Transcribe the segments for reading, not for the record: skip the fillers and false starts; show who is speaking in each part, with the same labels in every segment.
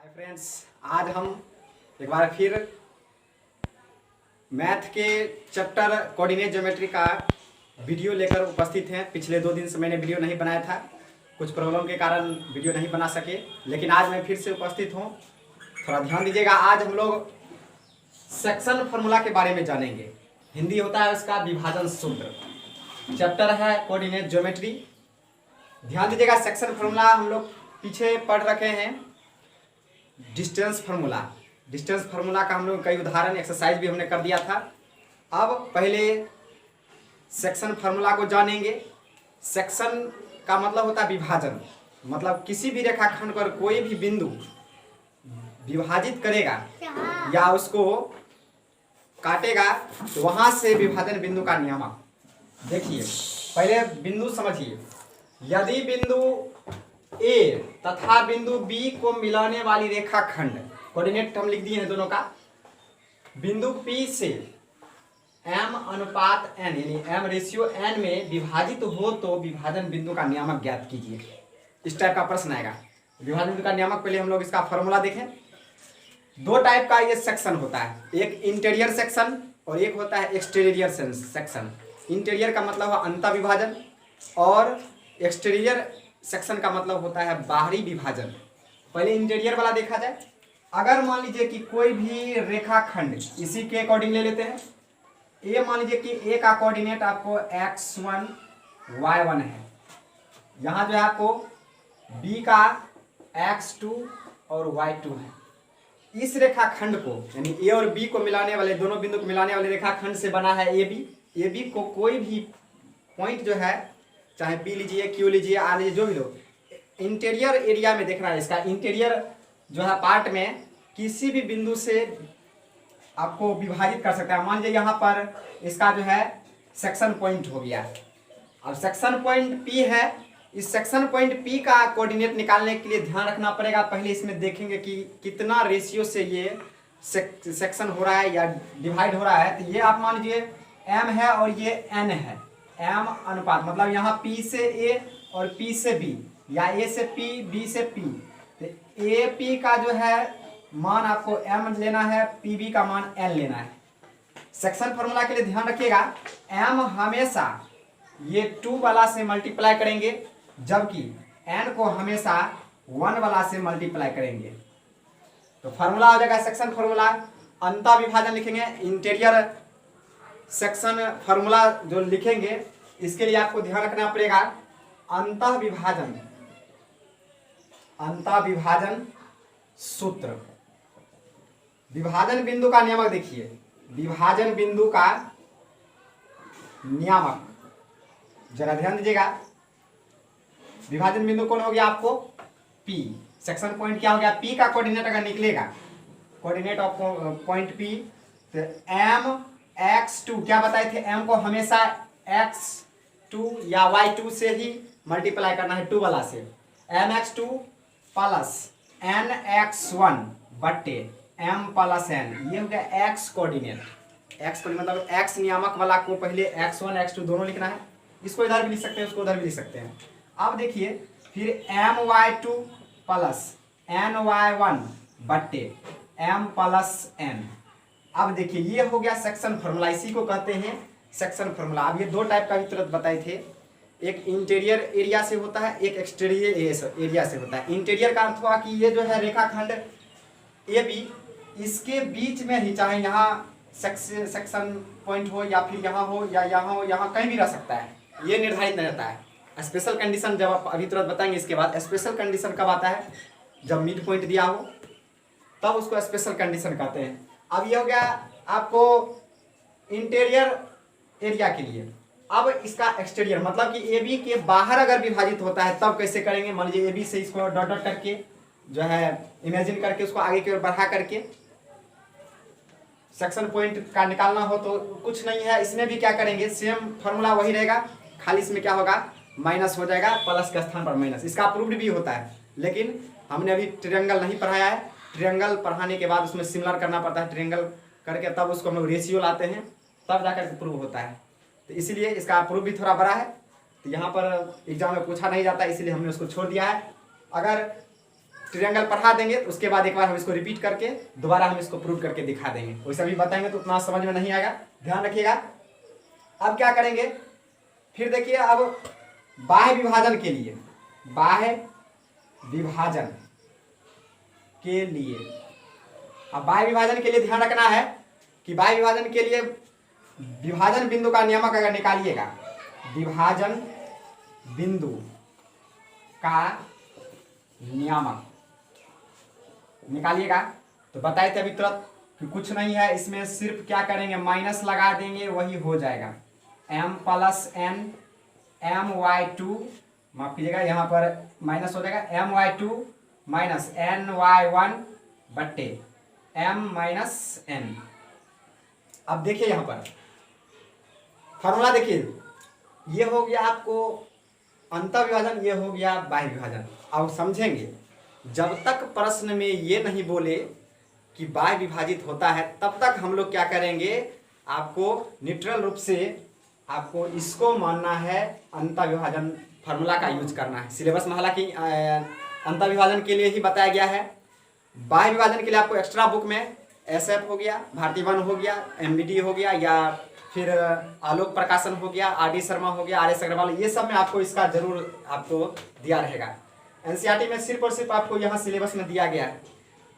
Speaker 1: Hi friends, आज हम एक बार फिर मैथ के चैप्टर कोऑर्डिनेट ज्योमेट्री का वीडियो लेकर उपस्थित हैं। पिछले 2 दिन से मैंने वीडियो नहीं बनाया था, कुछ प्रॉब्लम के कारण वीडियो नहीं बना सके, लेकिन आज मैं फिर से उपस्थित हूं। थोड़ा ध्यान दीजिएगा। आज हम लोग सेक्शन फार्मूला के बारे में जानेंगे। हिंदी होता है उसका विभाजन सूत्र। चैप्टर है कोऑर्डिनेट ज्योमेट्री। ध्यान दीजिएगा। सेक्शन फार्मूला हम लोग पीछे पढ़ रखे हैं। डिस्टेंस फार्मूला का हम लोग कई उदाहरण एक्सरसाइज भी हमने कर दिया था। अब पहले सेक्शन फार्मूला को जानेंगे। सेक्शन का मतलब होता है विभाजन, मतलब किसी भी रेखाखंड पर कोई भी बिंदु विभाजित करेगा या उसको काटेगा तो वहां से विभाजन बिंदु का नियामक। देखिए, पहले बिंदु समझिए। यदि बिंदु ए तथा बिंदु बी को मिलाने वाली रेखाखंड, कोऑर्डिनेट हम लिख दिए हैं दोनों का, बिंदु पी से m अनुपात n यानी m रेशियो n में विभाजित हो तो विभाजन बिंदु का नियामक ज्ञात कीजिए। इस टाइप का प्रश्न आएगा। विभाजन बिंदु का नियामक पहले हम लोग इसका फॉर्मूला देखें। 2 टाइप का ये सेक्शन होता है, एक इंटीरियर सेक्शन और एक होता है एक्सटीरियर सेक्शन। इंटीरियर का मतलब है अंतर विभाजन और एक्सटीरियर सेक्शन का मतलब होता है बाहरी विभाजन। पहले इंटीरियर वाला देखा जाए। अगर मान लीजिए कि कोई भी रेखाखंड, इसी के अकॉर्डिंग ले लेते हैं। ए मान लीजिए कि ए का कोऑर्डिनेट आपको x1 y1 है। यहाँ जो है आपको बी का x2 और y2 है। इस रेखाखंड को यानी ए और बी को मिलाने वाले, दोनों बिंदु को मिलाने वाले रेखाखंड से बना है ए बी। ए बी को कोई भी पॉइंट जो है, चाहे पी लीजिए, क्यू लीजिए, आर लीजिए, जो भी लो, इंटीरियर एरिया में देखना है। इसका इंटीरियर जो है पार्ट में किसी भी बिंदु से आपको विभाजित कर सकता है। मान लीजिए यहाँ पर इसका जो है सेक्शन पॉइंट हो गया। अब सेक्शन पॉइंट पी है। इस सेक्शन पॉइंट पी का कोऑर्डिनेट निकालने के लिए ध्यान रखना पड़ेगा। पहले इसमें देखेंगे कि कितना रेशियो से ये सेक्शन हो रहा है या डिवाइड हो रहा है। तो ये आप मान लीजिए m है और ये n है। m अनुपात मतलब यहाँ p से a और p से b या a से p, b से p। तो a p का जो है मान आपको m लेना है, p b का मान n लेना है। सेक्शन फार्मूला के लिए ध्यान रखिएगा, m हमेशा ये 2 वाला से मल्टीप्लाई करेंगे, जबकि n को हमेशा 1 वाला से मल्टीप्लाई करेंगे। तो फार्मूला हो जाएगा सेक्शन फार्मूला। अंतर विभाजन लिखेंगे। इंटीरियर सेक्शन फार्मूला जो लिखेंगे, इसके लिए आपको ध्यान रखना पड़ेगा अंतर विभाजन सूत्र। विभाजन बिंदु का नियामक देखिए। विभाजन बिंदु का नियामक जरा ध्यान दीजिएगा। विभाजन बिंदु कौन हो गया आपको? P। सेक्शन पॉइंट क्या हो गया? P का कोऑर्डिनेट अगर निकलेगा, कोऑर्डिनेट ऑफ पॉइंट P, तो m x2 क्या बताए थे? m को हमेशा x2 या y2 से ही मल्टीप्लाई करना है, 2 वाला से। mx2 प्लस nx1 बट्टे m प्लस n, ये हो गया x कोऑर्डिनेट। x कोऑर्डिनेट मतलब x नियामक वाला को पहले x1 x2 दोनों लिखना है। इसको इधर भी लिख सकते हैं, उसको उधर भी लिख सकते हैं। अब देखिए, फिर my2 प्लस ny1 बट्टे m प्लस n। अब देखिए, ये हो गया सेक्शन फार्मूला। इसी को कहते हैं सेक्शन फार्मूला। अब ये 2 टाइप का भी तुरंत बताए थे। एक इंटीरियर एरिया से होता है, एक एक्सटीरियर एरिया से होता है। इंटीरियर का अर्थ हुआ कि ये जो है रेखाखंड ए बी, इसके बीच में ही, चाहे यहाँ सेक्शन पॉइंट हो या फिर यहाँ हो या यहाँ हो, यहाँ कहीं भी रह सकता है, ये निर्धारित नहीं रहता है। स्पेशल कंडीशन जब आप अभी तुरंत बताएंगे। इसके बाद स्पेशल कंडीशन कब आता है? जब मिड पॉइंट दिया हो, तब उसको स्पेशल कंडीशन कहते हैं। अब ये हो गया आपको इंटीरियर एरिया के लिए। अब इसका एक्सटीरियर मतलब कि ए बी के बाहर अगर विभाजित होता है तब कैसे करेंगे? मान लीजिए ए बी से इसको डॉट डॉट करके जो है इमेजिन करके उसको आगे की ओर बढ़ा करके सेक्शन पॉइंट का निकालना हो तो कुछ नहीं है। इसमें भी क्या करेंगे? सेम फार्मूला वही रहेगा, खाली इसमें क्या होगा? माइनस हो जाएगा, प्लस के स्थान पर माइनस। इसका अप्रूव्ड भी होता है, लेकिन हमने अभी ट्रायंगल नहीं पढ़ाया है। ट्रायंगल पढ़ाने के बाद उसमें सिमिलर करना पड़ता है। ट्रायंगल करके तब उसको हम लोग रेशियो लाते हैं, तब जाकर प्रूव होता है। तो इसीलिए इसका प्रूफ भी थोड़ा बड़ा है। तो यहाँ पर एग्जाम में पूछा नहीं जाता, इसीलिए हमने उसको छोड़ दिया है। अगर ट्रायंगल पढ़ा देंगे तो उसके बाद एक बार हम इसको रिपीट करके दोबारा हम इसको प्रूव करके दिखा देंगे। वैसे अभी बताएंगे तो उतना समझ में नहीं आएगा, ध्यान रखिएगा। अब क्या करेंगे, फिर देखिए अब बाह्य विभाजन के लिए, बाह्य विभाजन के लिए, अब बाह्य विभाजन के लिए ध्यान रखना है कि बाह्य विभाजन के लिए विभाजन बिंदु का नियामक अगर निकालिएगा, विभाजन बिंदु का नियामक निकालिएगा तो बताए थे अभी तुरंत कि कुछ नहीं है, इसमें सिर्फ क्या करेंगे, माइनस लगा देंगे, वही हो जाएगा m plus n m y two, माफ कीजिएगा यहाँ पर माइनस हो जाएगा my2 माइनस ny1 बट्टे m माइनस n। अब देखिए यहाँ पर फॉर्मूला देखिए, ये हो गया आपको अंतर विभाजन, ये हो गया बाह्य विभाजन। अब समझेंगे, जब तक प्रश्न में ये नहीं बोले कि बाह्य विभाजित होता है तब तक हम लोग क्या करेंगे, आपको न्यूट्रल रूप से आपको इसको मानना है, अंतर विभाजन फार्मूला का यूज करना है। सिलेबस में हालांकि अंतर विभाजन के लिए ही बताया गया है। बाह्य विभाजन के लिए आपको एक्स्ट्रा बुक में SF हो गया, भारती वन हो गया, MBD हो गया, या फिर आलोक प्रकाशन हो गया, RD शर्मा हो गया, RS अग्रवाल, ये सब में आपको इसका जरूर आपको दिया रहेगा। NCERT में सिर्फ और सिर्फ आपको यहाँ सिलेबस में दिया गया है।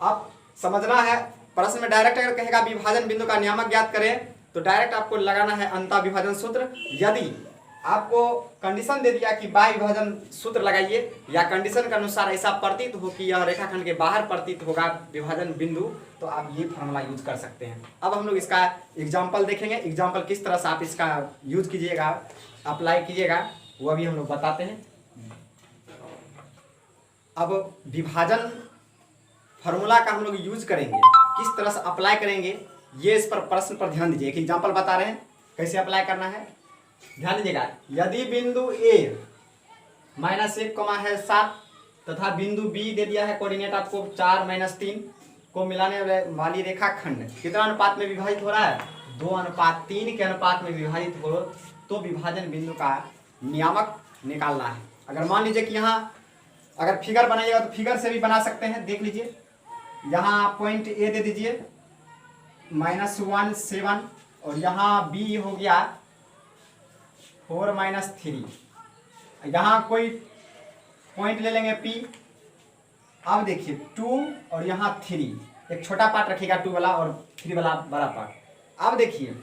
Speaker 1: अब समझना है, प्रश्न में डायरेक्ट अगर कहेगा विभाजन बिंदु का नियामक ज्ञात करें तो डायरेक्ट आपको लगाना है अंतर विभाजन सूत्र। यदि आपको कंडीशन दे दिया कि बाह्य विभाजन सूत्र लगाइए, या कंडीशन के अनुसार ऐसा प्रतीत हो कि यह रेखाखंड के बाहर प्रतीत होगा विभाजन बिंदु, तो आप ये फार्मूला यूज कर सकते हैं। अब हम लोग इसका एग्जाम्पल देखेंगे, एग्जाम्पल किस तरह से आप इसका यूज कीजिएगा, अप्लाई कीजिएगा, वो अभी हम लोग बताते हैं। अब विभाजन फार्मूला का हम लोग यूज करेंगे, किस तरह से अप्लाई करेंगे, ये इस पर प्रश्न पर ध्यान दीजिए। एक एग्जाम्पल बता रहे हैं कैसे अप्लाई करना है, ध्यान दीजिएगा। यदि बिंदु A -1, है 7 तथा बिंदु B दे दिया है कोऑर्डिनेट आपको 4 - 3 को मिलाने वाली रेखाखंड कितना अनुपात में विभाजित हो रहा है, 2:3 के अनुपात में विभाजित हो, तो विभाजन बिंदु का नियामक निकालना है। अगर मान लीजिए कि यहाँ अगर फिगर बनाइएगा तो फिगर से भी बना सकते हैं, देख लीजिए। यहाँ पॉइंट A दे दीजिए -1 7, और यहाँ B हो गया 4 - 3, यहाँ कोई पॉइंट ले लेंगे P। अब देखिए 2 और यहाँ 3, एक छोटा पार्ट रखिएगा 2 वाला और 3 वाला बड़ा पार्ट। अब देखिए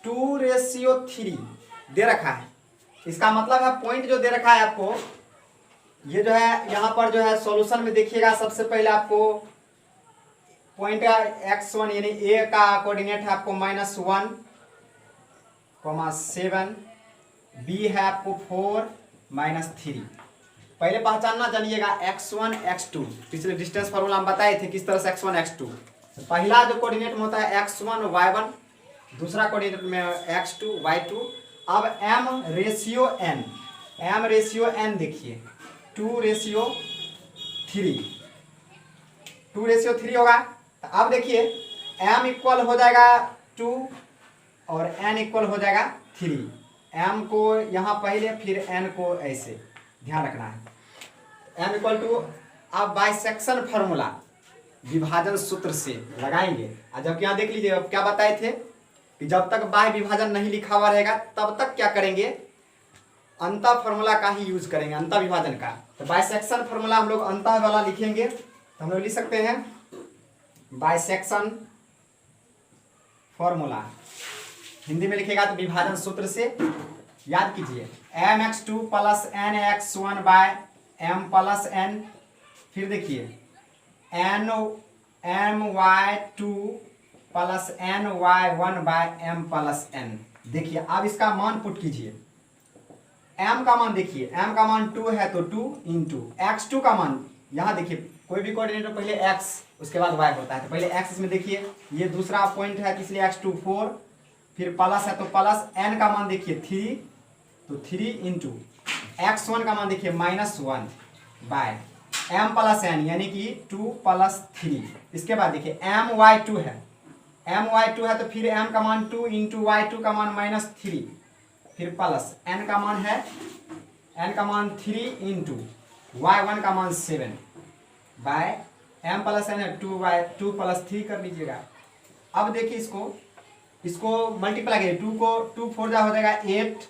Speaker 1: 2:3 दे रखा है, इसका मतलब है पॉइंट जो दे रखा है आपको, ये जो है यहाँ पर जो है सॉल्यूशन में देखिएगा, सबसे पहले आपको पॉइंट x1 यानी A का कोऑर्डिनेट है आपको -1, 7, B है आपको 4 - 3। पहले पहचानना जानिएगा x1 x2, पिछले डिस्टेंस फार्मूला हम बताए थे किस तरह से x1 x2। पहला जो कोऑर्डिनेट में होता है x1 y1, दूसरा कोऑर्डिनेट में x2 y2। अब m रेशियो n देखिए 2:3 होगा। तो अब देखिए m इक्वल हो जाएगा 2 और n इक्वल हो जाएगा 3। m को यहाँ पहले, फिर n को ऐसे, ध्यान रखना है। m इक्वल टू, अब बाइसेक्शन फार्मूला विभाजन सूत्र से लगाएंगे। जबकि यहाँ देख लीजिए अब क्या बताए थे कि जब तक बाह्य विभाजन नहीं लिखा हुआ रहेगा तब तक क्या करेंगे, अंतर फार्मूला का ही यूज करेंगे, अंतर विभाजन का। तो बाइसेक्शन फार्मूला हम लोग अंतर वाला लिखेंगे, तो हम लोग लिख सकते हैं बाइसेक्शन फॉर्मूला। हिंदी में लिखेगा तो विभाजन सूत्र से याद कीजिए, mx2 + nx1 / m + n। फिर देखिए my2 + ny1 / m + n। देखिए अब इसका मान पुट कीजिए, m का मान देखिए, m का मान 2 है तो 2 × x2 का मान, यहाँ देखिए कोई भी कोऑर्डिनेट में पहले x उसके बाद y होता है, तो पहले x इसमें देखिए, ये दूसरा पॉइंट है इसलिए x2 4, फिर प्लस है तो प्लस, n का मान देखिए 3 तो 3 × x1 का मान देखिए -1 बाय m + n यानी कि 2 + 3। इसके बाद देखिए my2 है तो फिर m का मान 2 × y2 का मान -3, फिर प्लस n का मान 3 × y1 का मान 7 बाय m प्लस n है 2 प्लस 3 कर लीजिएगा। अब देखिए इसको मल्टीप्लाई करिए, 2 को 2 4 जा हो जाएगा 8,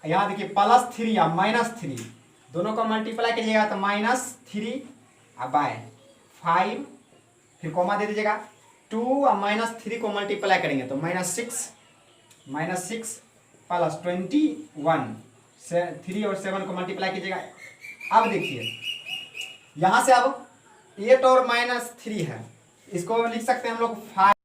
Speaker 1: यहाँ देखिए प्लस 3 या -3 दोनों को मल्टीप्लाई कीजिएगा तो -3 बाय 5, फिर कॉमा दे दीजिएगा। 2 और -3 को मल्टीप्लाई करेंगे तो -6 प्लस 21 से 3 और 7 को मल्टीप्लाई कीजिएगा। अब देखिए यहाँ से अब 8 और -3 है, इसको लिख सकते हैं हम लोग 5